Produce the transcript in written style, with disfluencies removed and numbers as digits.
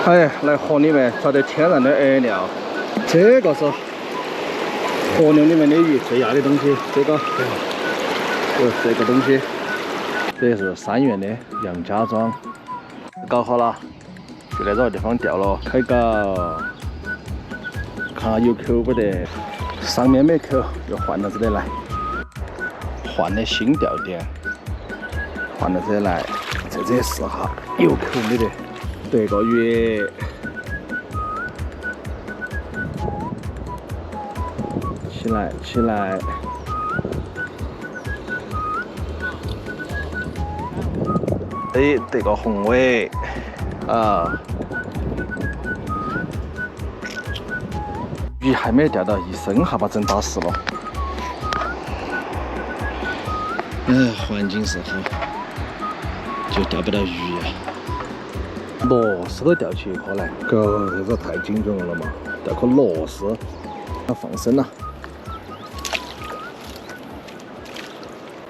哎，来河里面找点天然的饵料。这个是河流里面的鱼最压的东西，这个东西，这是3元的杨家庄。搞好了，就在这个地方钓了，开搞，看下有口不得。上面没口，又换到这里来，换的新钓点，换到这里来，在这试哈有口没得。这个鱼。 起来！哎，这个红尾啊，鱼还没钓到，一伸哈把整打死了。环境是好，就钓不到鱼呀。螺丝都钓起一颗来，这太精准了嘛！钓颗螺丝，要放生了。